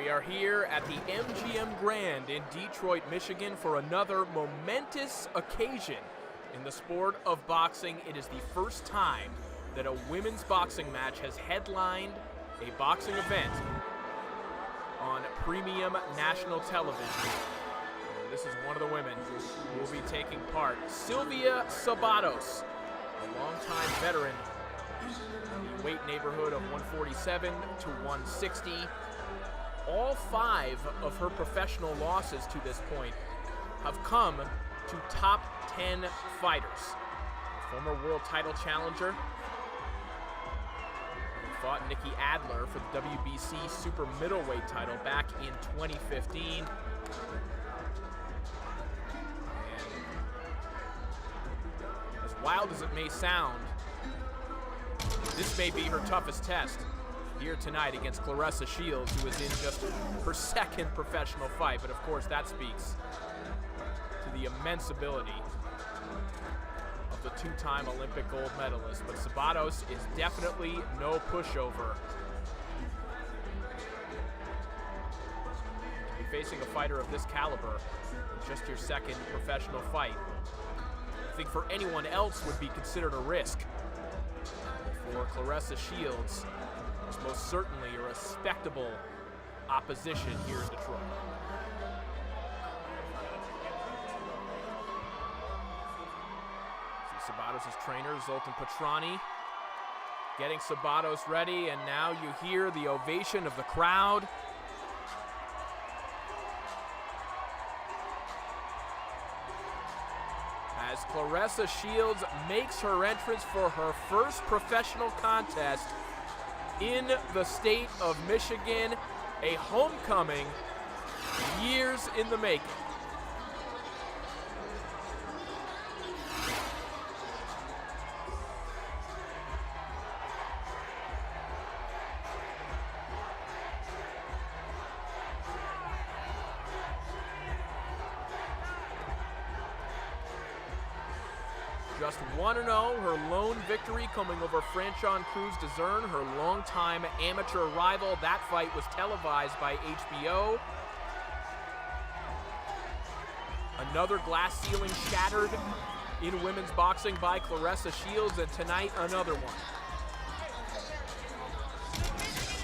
We are here at the MGM Grand in Detroit, Michigan for another momentous occasion in the sport of boxing. It is the first time that a women's boxing match has headlined a boxing event on premium national television. And this is one of the women who will be taking part. Szilvia Szabados, a longtime veteran in the weight neighborhood of 147 to 160. All 5 of her professional losses to this point have come to top 10 fighters. Former world title challenger, who fought Nikki Adler for the WBC super middleweight title back in 2015. And as wild as it may sound, this may be her toughest test here tonight against Claressa Shields, who is in just her second professional fight. But of course, that speaks to the immense ability of the 2-time Olympic gold medalist. But Szabados is definitely no pushover. To be facing a fighter of this caliber in just your second professional fight, I think for anyone else would be considered a risk. For Claressa Shields, it's most certainly a respectable opposition here in Detroit. See Szabados' trainer, Zoltan Petrani, getting Szabados ready, and now you hear the ovation of the crowd. As Claressa Shields makes her entrance for her first professional contest in the state of Michigan, a homecoming years in the making. Just 1-0, her lone victory coming over Franchon Cruz Dezern, her longtime amateur rival. That fight was televised by HBO. Another glass ceiling shattered in women's boxing by Claressa Shields, and tonight another one.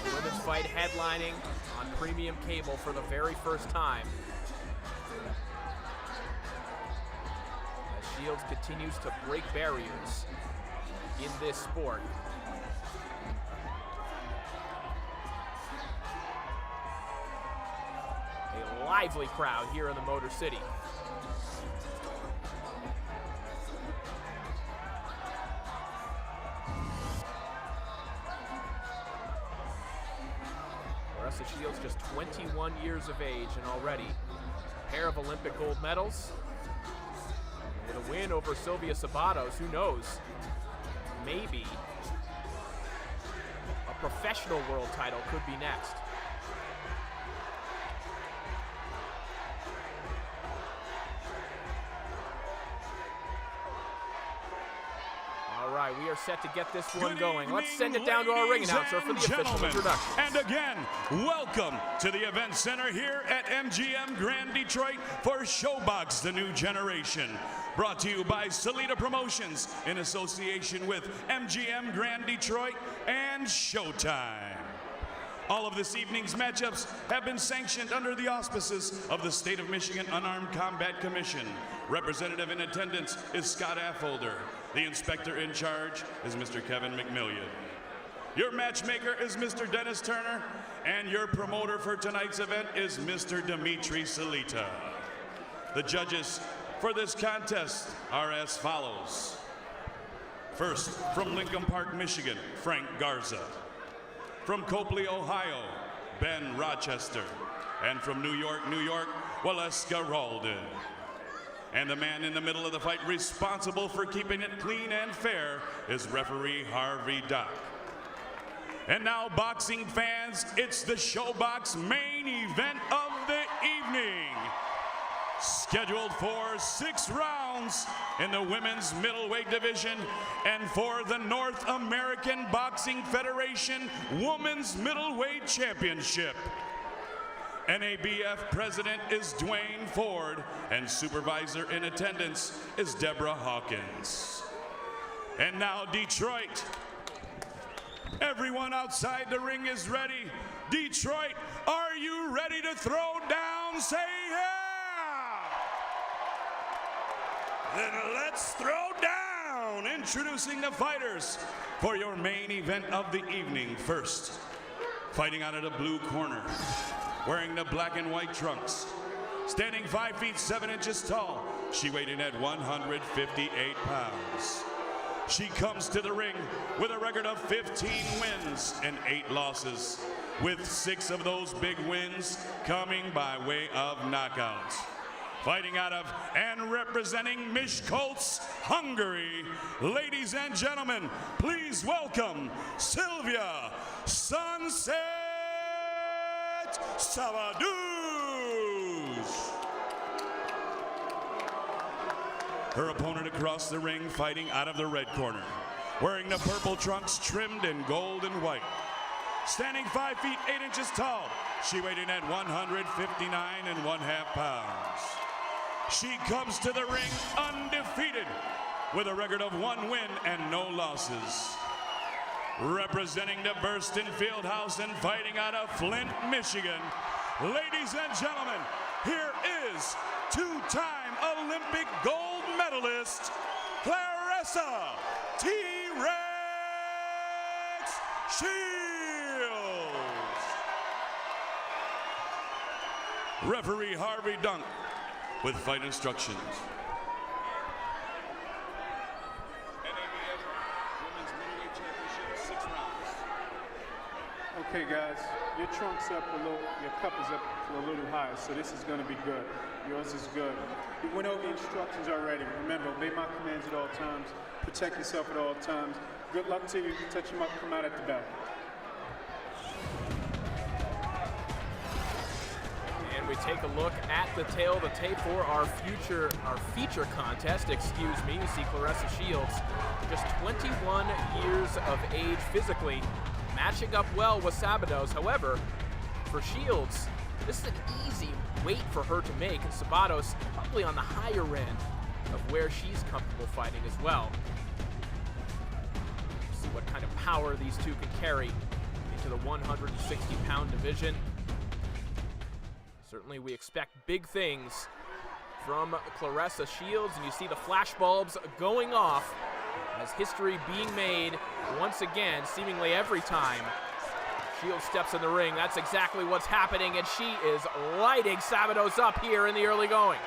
The women's fight headlining on premium cable for the very first time. Shields continues to break barriers in this sport. A lively crowd here in the Motor City. Claressa Shields just 21 years of age and already a pair of Olympic gold medals. With a win over Szilvia Szabados, who knows, maybe a professional world title could be next. All right, we are set to get this one going. Let's send it down to our ring announcer for the official introduction. And again, welcome to the event center here at MGM Grand Detroit for ShowBox, the new generation. Brought to you by Salida Promotions in association with MGM Grand Detroit and Showtime. All of this evening's matchups have been sanctioned under the auspices of the State of Michigan Unarmed Combat Commission. Representative in attendance is Scott Affolter. The inspector in charge is Mr. Kevin McMillian. Your matchmaker is Mr. Dennis Turner, and your promoter for tonight's event is Mr. Dimitri Salita. The judges for this contest are as follows. First, from Lincoln Park, Michigan, Frank Garza. From Copley, Ohio, Ben Rochester. And from New York, Waleska Ralden. And the man in the middle of the fight responsible for keeping it clean and fair is referee Harvey Dock. And now, boxing fans, it's the ShowBox main event of the evening. Scheduled for 6 rounds in the women's middleweight division and for the North American Boxing Federation Women's Middleweight Championship. NABF President is Dwayne Ford, and Supervisor in attendance is Deborah Hawkins. And now Detroit. Everyone outside the ring is ready. Detroit, are you ready to throw down? Say yeah! Then let's throw down. Introducing the fighters for your main event of the evening. First, fighting out of the blue corner, wearing the black and white trunks, standing 5 feet 7 inches tall, she weighed in at 158 pounds. She comes to the ring with a record of 15 wins and 8 losses, with 6 of those big wins coming by way of knockout. Fighting out of and representing Miskolc, Hungary, ladies and gentlemen, please welcome Szilvia Sunset Szabados. Her opponent across the ring, fighting out of the red corner, wearing the purple trunks trimmed in gold and white. Standing 5 feet 8 inches tall, she weighed in at 159.5 pounds. She comes to the ring undefeated with a record of 1 win and no losses. Representing the Burston Fieldhouse and fighting out of Flint, Michigan, ladies and gentlemen, here is 2-time Olympic gold medalist, Claressa T-Rex Shields. Referee Harvey Dunk with fight instructions. NABF Women's Middleweight Championship, 6 rounds. Okay, guys, your trunk's up a little, your cup is up a little higher, so this is going to be good. Yours is good. We went over the instructions already. Remember, obey my commands at all times. Protect yourself at all times. Good luck to you. Touch him up, come out at the bell. And we take a look at the tail of the tape for our feature contest, excuse me. You see Claressa Shields, just 21 years of age physically, matching up well with Szabados. However, for Shields, this is an easy weight for her to make, and Szabados probably on the higher end of where she's comfortable fighting as well. See what kind of power these two can carry into the 160-pound division. Certainly we expect big things from Claressa Shields, and you see the flash bulbs going off as history being made once again, seemingly every time Shields steps in the ring. That's exactly what's happening, and she is lighting Szabados up here in the early going.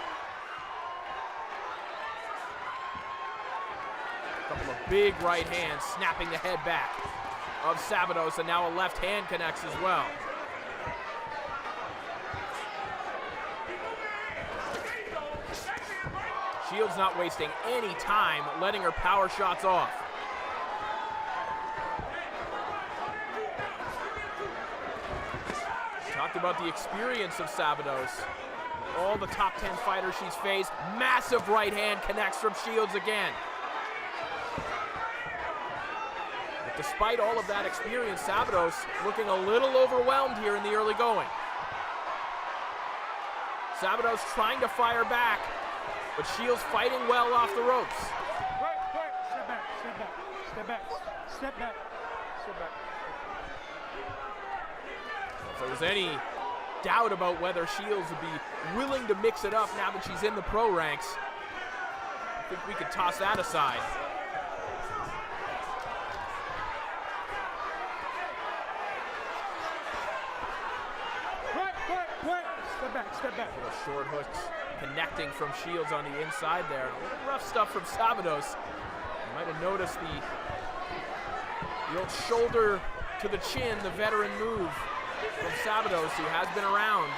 A couple of big right hands snapping the head back of Szabados, and now a left hand connects as well. Shields not wasting any time, letting her power shots off. Talked about the experience of Szabados. All the top 10 fighters she's faced. Massive right hand connects from Shields again. But despite all of that experience, Szabados looking a little overwhelmed here in the early going. Szabados trying to fire back, but Shields fighting well off the ropes. Wait, step back, step back, step back, step back, step back. If there was any doubt about whether Shields would be willing to mix it up now that she's in the pro ranks, I think we could toss that aside. Wait, step back. Little short hooks connecting from Shields on the inside there. A little rough stuff from Szabados. You might have noticed the old shoulder to the chin, the veteran move from Szabados, who has been around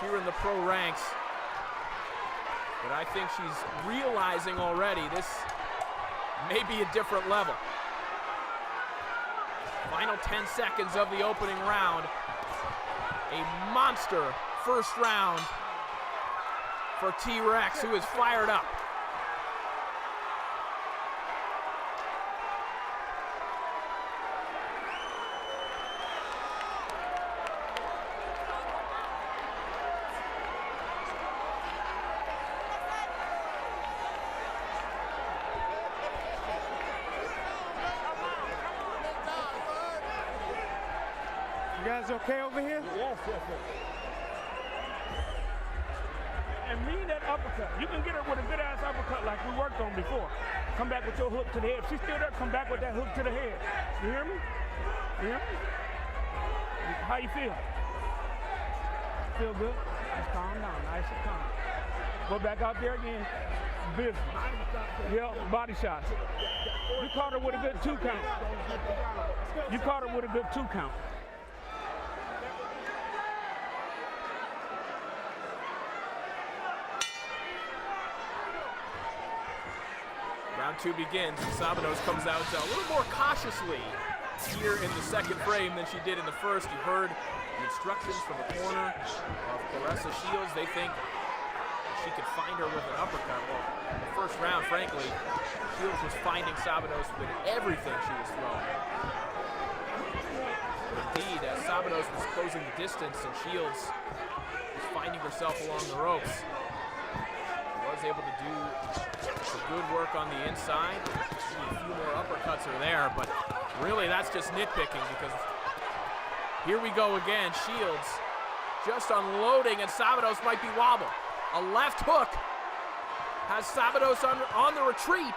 here in the pro ranks. But I think she's realizing already this may be a different level. Final 10 seconds of the opening round. A monster first round for T-Rex, who is fired up. You guys okay over here? Yes. And mean that uppercut. You can get her with a good ass uppercut like we worked on before. Come back with your hook to the head. If she's still there, come back with that hook to the head. You hear me? You hear me? How you feel? Feel good? Nice, calm down. Nice and calm. Go back out there again. Business. Yeah, body shots. You caught her with a good 2 count. You caught her with a good 2 count. Round 2 begins. Szabados comes out a little more cautiously here in the second frame than she did in the first. You heard the instructions from the corner of Claressa Shields. They think she could find her with an uppercut. Well, in the first round, frankly, Shields was finding Szabados with everything she was throwing. Indeed, as Szabados was closing the distance and Shields was finding herself along the ropes, she was able to do some good work on the inside. A few more uppercuts are there, but really that's just nitpicking because here we go again. Shields just unloading, and Szabados might be wobbled. A left hook has Szabados on the retreat.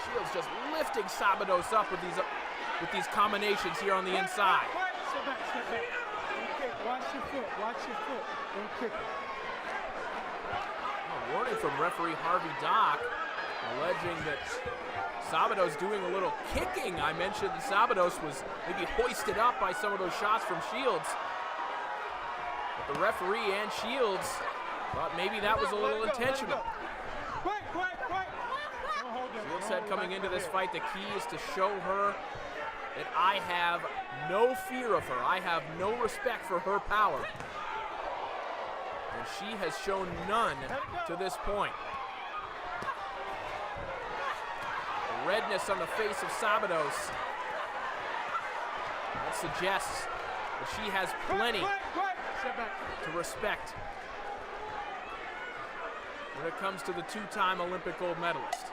Shields just lifting Szabados up with these combinations here on the inside. Step back. Okay, watch your foot. Don't kick it. A warning from referee Harvey Dock, alleging that Szabados doing a little kicking. I mentioned that Szabados was maybe hoisted up by some of those shots from Shields. But the referee and Shields thought maybe that was a little intentional. Shields said coming into this fight, the key is to show her that I have no fear of her. I have no respect for her power. And she has shown none to this point. The redness on the face of Szabados, that suggests that she has plenty to respect when it comes to the 2-time Olympic gold medalist.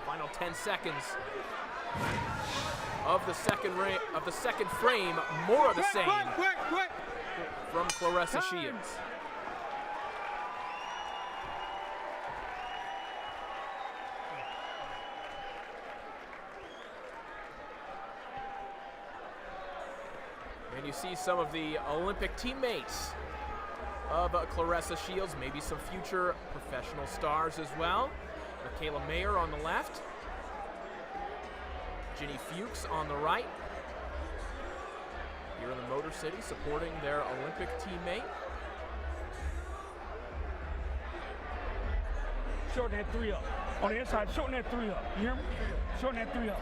Final 10 seconds of the second frame, more of the same from Claressa Shields. And you see some of the Olympic teammates of Claressa Shields, maybe some future professional stars as well. Michaela Mayer on the left, Ginny Fuchs on the right. Here in the Motor City, supporting their Olympic teammate. Shorten that 3 up. On the inside, shorten that 3 up. You hear me? Shorten that 3 up.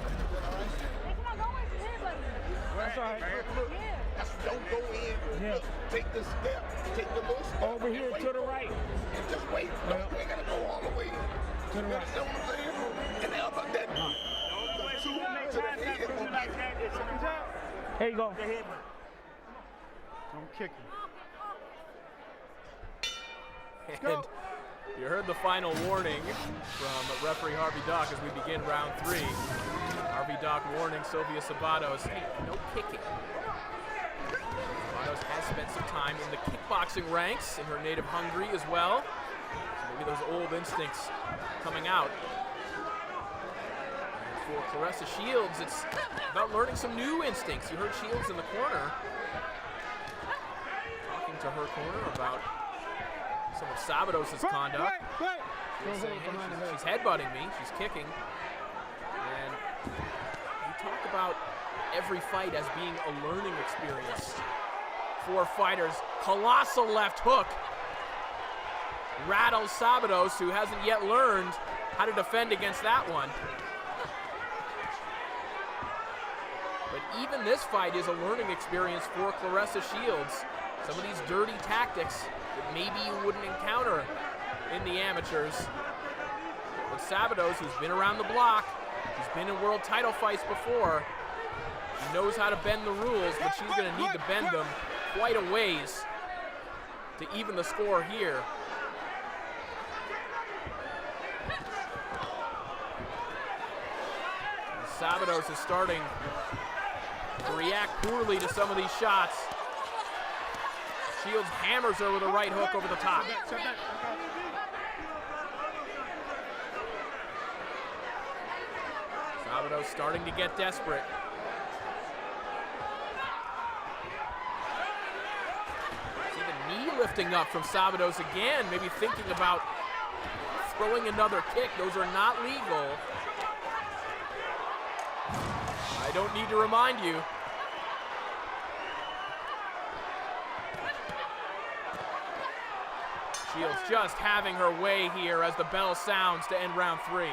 That's all right. Don't go in. Yeah. Take the step. Take the little step. Over here to the right. And just wait. You ain't gotta go all the way. To the right. You understand what I'm saying? And now about that. Here you go. Don't kick him. And you heard the final warning from referee Harvey Dock as we begin round 3. Harvey Dock warning Szilvia Szabados, hey, no kicking. Szabados has spent some time in the kickboxing ranks in her native Hungary as well. So maybe those old instincts coming out. And for Claressa Shields, it's about learning some new instincts. You heard Shields in the corner talking to her corner about some of Szabados' conduct. She's saying, hey, she's headbutting me, she's kicking. And you talk about every fight as being a learning experience for fighters. Colossal left hook rattles Szabados, who hasn't yet learned how to defend against that one. But even this fight is a learning experience for Claressa Shields. Some of these dirty tactics that maybe you wouldn't encounter in the amateurs. But Szabados, who's been around the block, who's been in world title fights before, she knows how to bend the rules, but she's going to need to bend them quite a ways to even the score here. Szabados is starting to react poorly to some of these shots. Shields hammers her with a right hook over the top. Szabados starting to get desperate. See the knee lifting up from Szabados again, maybe thinking about throwing another kick. Those are not legal. I don't need to remind you. Shields just having her way here as the bell sounds to end round 3.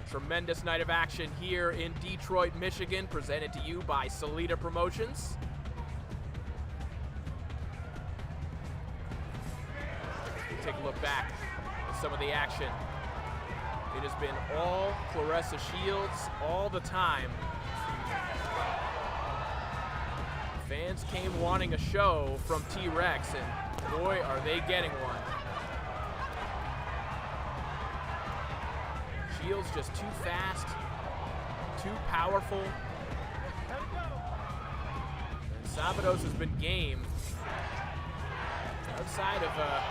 Tremendous night of action here in Detroit, Michigan, presented to you by Szilvia Promotions. Take a look back at some of the action. It has been all Claressa Shields all the time. Fans came wanting a show from T-Rex, and boy, are they getting one. Shields just too fast, too powerful. And Szabados has been game. Outside of a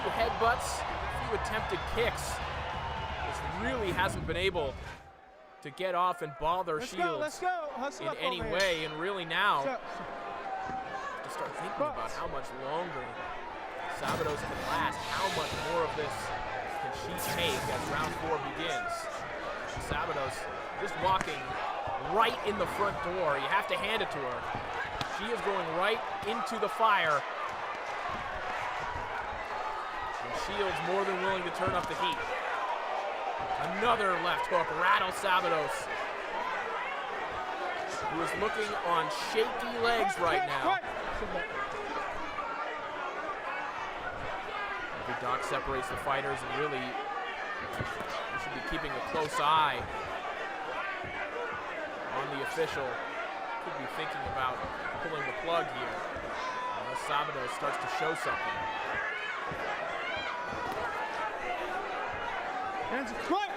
few headbutts, a few attempted kicks, just really hasn't been able to get off and bother Shields in any way. And really now, to start thinking about how much longer Szabados can last, how much more of this can she take as round 4 begins. Szabados just walking right in the front door. You have to hand it to her. She is going right into the fire. And Shields more than willing to turn up the heat. Another left hook rattles Szabados, who is looking on shaky legs right now. Doc separates the fighters, and really we should be keeping a close eye on the official. Could be thinking about pulling the plug here unless Szabados starts to show something. Hands quick!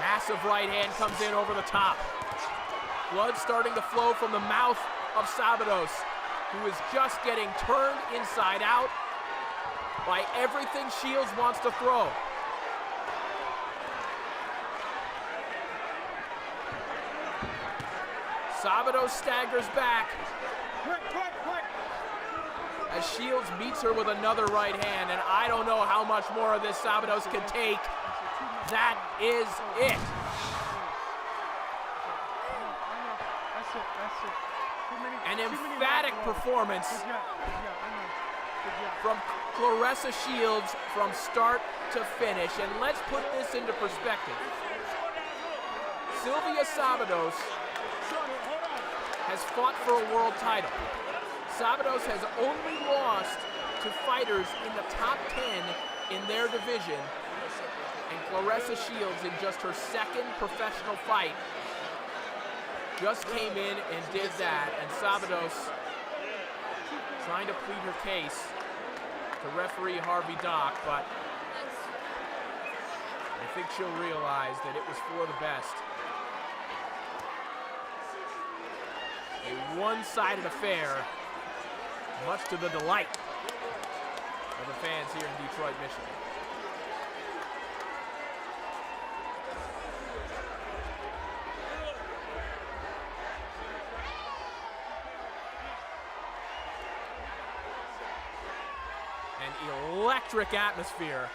Massive right hand comes in over the top. Blood starting to flow from the mouth of Szabados, who is just getting turned inside out by everything Shields wants to throw. Szabados staggers back as Shields meets her with another right hand, and I don't know how much more of this Szabados can take. That is it. An emphatic performance from Claressa Shields from start to finish. And let's put this into perspective. Szilvia Szabados has fought for a world title. Szabados has only lost to fighters in the top 10 in their division. And Claressa Shields, in just her second professional fight, just came in and did that. And Szabados trying to plead her case to referee Harvey Dock, but I think she'll realize that it was for the best. A one-sided affair, much to the delight of the fans here in Detroit, Michigan. An electric atmosphere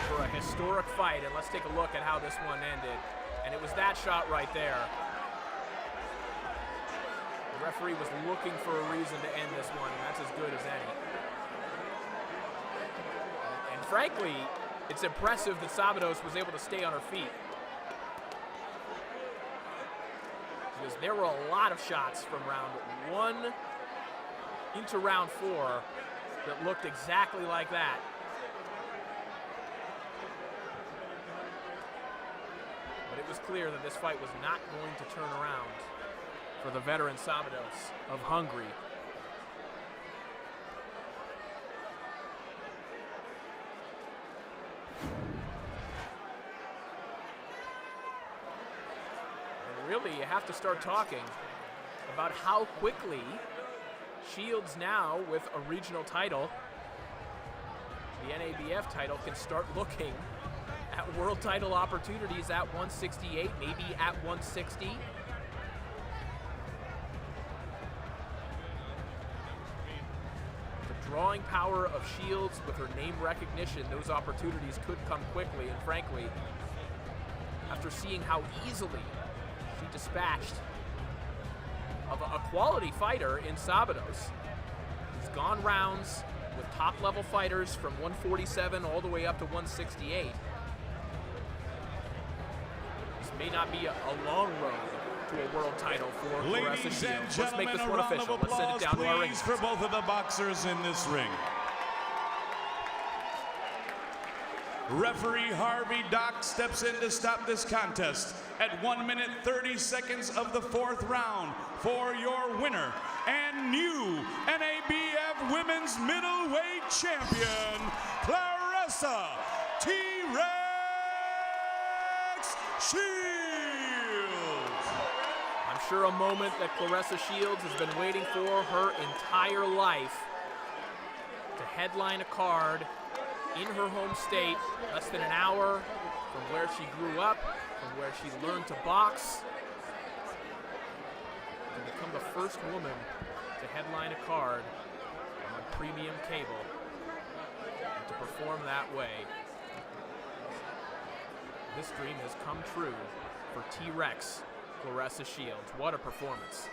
for a historic fight, and let's take a look at how this one ended. And it was that shot right there. The referee was looking for a reason to end this one, and that's as good as any. And frankly, it's impressive that Szabados was able to stay on her feet, because there were a lot of shots from round 1 into round 4 that looked exactly like that. But it was clear that this fight was not going to turn around for the veteran Szabados of Hungary. And really, you have to start talking about how quickly Shields now, with a regional title, the NABF title, can start looking at world title opportunities at 168, maybe at 160. The drawing power of Shields with her name recognition, those opportunities could come quickly, and frankly, after seeing how easily she dispatched of a quality fighter in Szabados, who's gone rounds with top-level fighters from 147 all the way up to 168. This may not be a long road to a world title for Claressa Ladies and Shields. Let's make gentlemen, this a one round of official. Let's send it applause, down to our ring. please, for both of the boxers in this ring. Referee Harvey Dock steps in to stop this contest at 1 minute 30 seconds of the 4th round for your winner and new NABF Women's Middleweight Champion, Claressa T-Rex Shields. I'm sure a moment that Claressa Shields has been waiting for her entire life, to headline a card in her home state, less than an hour from where she grew up, from where she learned to box, to become the first woman to headline a card on premium cable, and to perform that way. This dream has come true for T-Rex Claressa Shields. What a performance.